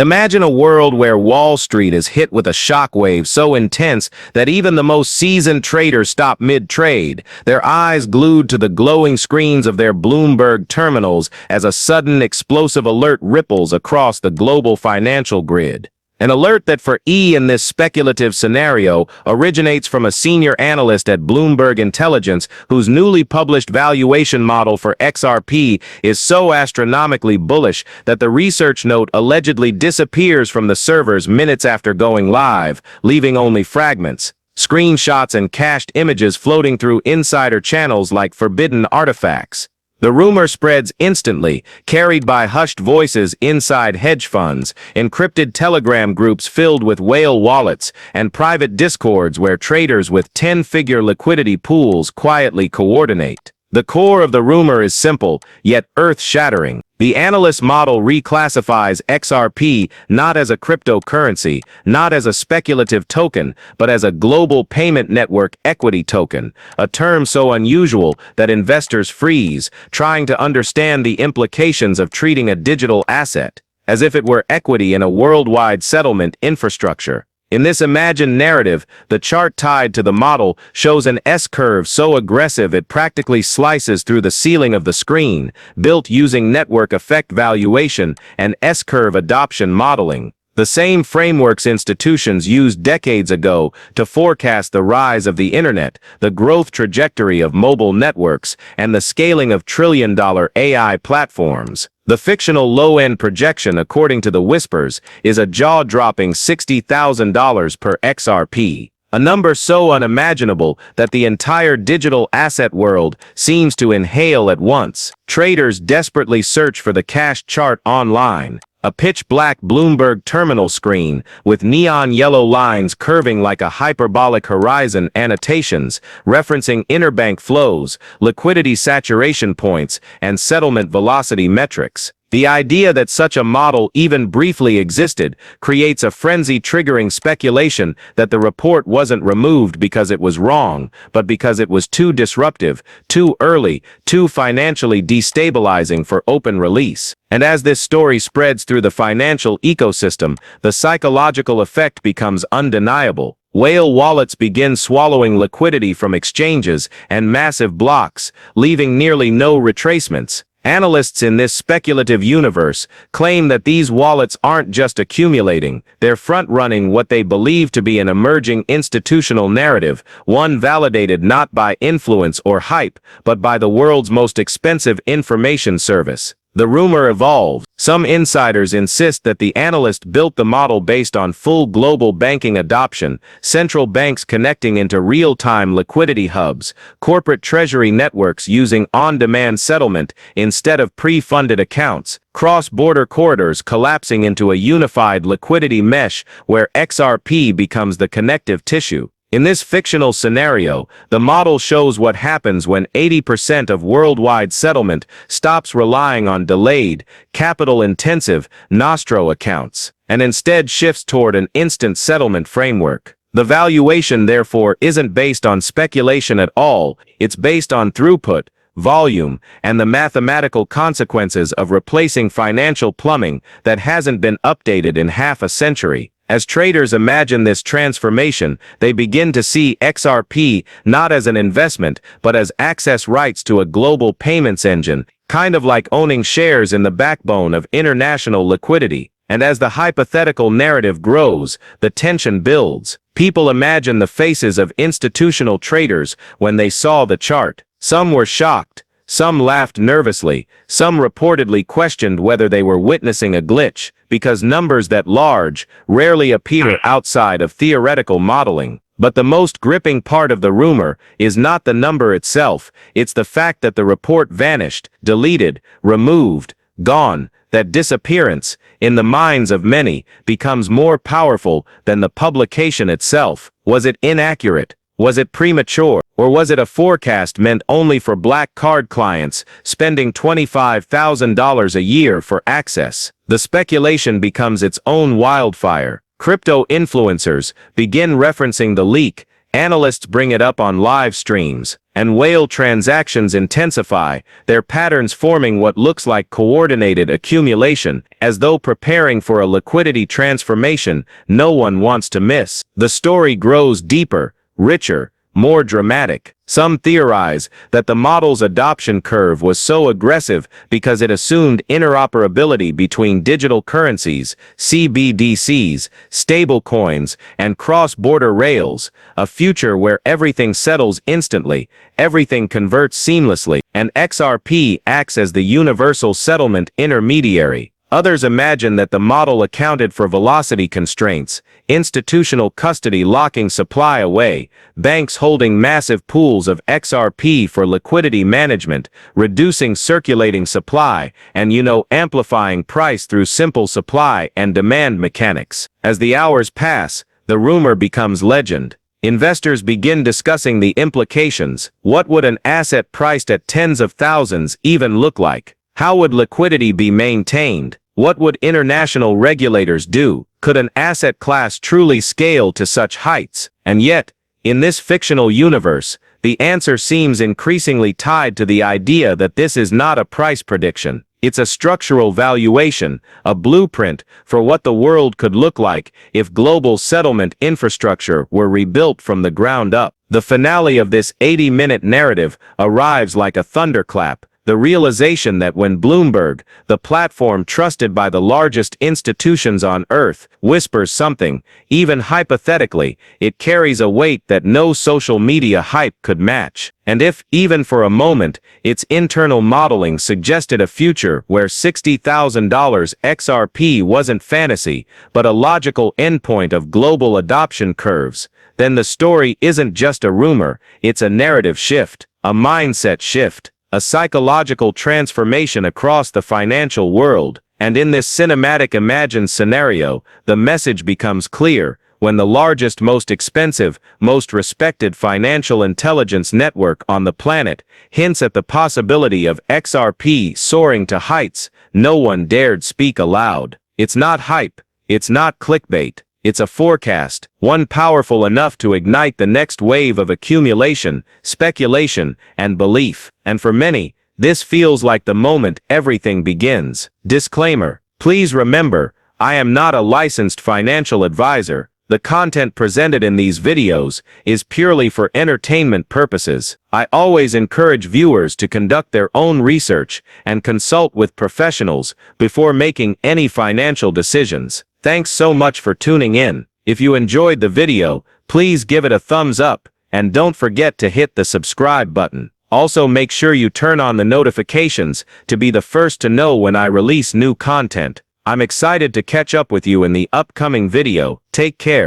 Imagine a world where Wall Street is hit with a shockwave so intense that even the most seasoned traders stop mid-trade, their eyes glued to the glowing screens of their Bloomberg terminals as a sudden explosive alert ripples across the global financial grid. An alert that for E in this speculative scenario originates from a senior analyst at Bloomberg Intelligence whose newly published valuation model for XRP is so astronomically bullish that the research note allegedly disappears from the servers minutes after going live, leaving only fragments, screenshots and cached images floating through insider channels like forbidden artifacts. The rumor spreads instantly, carried by hushed voices inside hedge funds, encrypted Telegram groups filled with whale wallets, and private discords where traders with 10-figure liquidity pools quietly coordinate. The core of the rumor is simple, yet earth-shattering. The analyst model reclassifies XRP not as a cryptocurrency, not as a speculative token, but as a global payment network equity token, a term so unusual that investors freeze, trying to understand the implications of treating a digital asset as if it were equity in a worldwide settlement infrastructure. In this imagined narrative, the chart tied to the model shows an S-curve so aggressive it practically slices through the ceiling of the screen, built using network effect valuation and S-curve adoption modeling, the same frameworks institutions used decades ago to forecast the rise of the internet, the growth trajectory of mobile networks, and the scaling of trillion-dollar AI platforms. The fictional low-end projection, according to the whispers, is a jaw-dropping $60,000 per XRP, a number so unimaginable that the entire digital asset world seems to inhale at once. Traders desperately search for the cash chart online, a pitch-black Bloomberg terminal screen with neon yellow lines curving like a hyperbolic horizon, annotations referencing interbank flows, liquidity saturation points, and settlement velocity metrics. The idea that such a model even briefly existed creates a frenzy-triggering speculation that the report wasn't removed because it was wrong, but because it was too disruptive, too early, too financially destabilizing for open release. And as this story spreads through the financial ecosystem, the psychological effect becomes undeniable. Whale wallets begin swallowing liquidity from exchanges and massive blocks, leaving nearly no retracements. Analysts in this speculative universe claim that these wallets aren't just accumulating, they're front-running what they believe to be an emerging institutional narrative, one validated not by influence or hype, but by the world's most expensive information service. The rumor evolves. Some insiders insist that the analyst built the model based on full global banking adoption, central banks connecting into real-time liquidity hubs, corporate treasury networks using on-demand settlement instead of pre-funded accounts, cross-border corridors collapsing into a unified liquidity mesh where XRP becomes the connective tissue. In this fictional scenario, the model shows what happens when 80% of worldwide settlement stops relying on delayed, capital-intensive nostro accounts, and instead shifts toward an instant settlement framework. The valuation, therefore, isn't based on speculation at all, it's based on throughput, volume, and the mathematical consequences of replacing financial plumbing that hasn't been updated in half a century. As traders imagine this transformation, they begin to see XRP not as an investment, but as access rights to a global payments engine, kind of like owning shares in the backbone of international liquidity. And as the hypothetical narrative grows, the tension builds. People imagine the faces of institutional traders when they saw the chart. Some were shocked. Some laughed nervously, some reportedly questioned whether they were witnessing a glitch, because numbers that large rarely appear outside of theoretical modeling. But the most gripping part of the rumor is not the number itself, it's the fact that the report vanished, deleted, removed, gone. That disappearance, in the minds of many, becomes more powerful than the publication itself. Was it inaccurate? Was it premature? Or was it a forecast meant only for black card clients spending $25,000 a year for access? The speculation becomes its own wildfire. Crypto influencers begin referencing the leak, Analysts bring it up on live streams, and whale transactions intensify, their patterns forming what looks like coordinated accumulation, as though preparing for a liquidity transformation no one wants to miss. The story grows deeper, richer, more dramatic. Some theorize that the model's adoption curve was so aggressive because it assumed interoperability between digital currencies, CBDCs, stablecoins, and cross-border rails, a future where everything settles instantly, everything converts seamlessly, and XRP acts as the universal settlement intermediary. Others imagine that the model accounted for velocity constraints, institutional custody locking supply away, banks holding massive pools of XRP for liquidity management, reducing circulating supply, and amplifying price through simple supply and demand mechanics. As the hours pass, the rumor becomes legend. Investors begin discussing the implications. What would an asset priced at tens of thousands even look like? How would liquidity be maintained? What would international regulators do? Could an asset class truly scale to such heights? And yet, in this fictional universe, the answer seems increasingly tied to the idea that this is not a price prediction. It's a structural valuation, a blueprint for what the world could look like if global settlement infrastructure were rebuilt from the ground up. The finale of this 80-minute narrative arrives like a thunderclap. The realization that when Bloomberg, the platform trusted by the largest institutions on Earth, whispers something, even hypothetically, it carries a weight that no social media hype could match. And if, even for a moment, its internal modeling suggested a future where $60,000 XRP wasn't fantasy, but a logical endpoint of global adoption curves, then the story isn't just a rumor, it's a narrative shift, a mindset shift, a psychological transformation across the financial world. And in this cinematic imagined scenario, the message becomes clear. When the largest, most expensive, most respected financial intelligence network on the planet hints at the possibility of XRP soaring to heights no one dared speak aloud. It's not hype, it's not clickbait. It's a forecast, one powerful enough to ignite the next wave of accumulation, speculation, and belief. And for many, this feels like the moment everything begins. Disclaimer: please remember, I am not a licensed financial advisor. The content presented in these videos is purely for entertainment purposes. I always encourage viewers to conduct their own research and consult with professionals before making any financial decisions. Thanks so much for tuning in. If you enjoyed the video, please give it a thumbs up, and don't forget to hit the subscribe button. Also, make sure you turn on the notifications to be the first to know when I release new content. I'm excited to catch up with you in the upcoming video. Take care.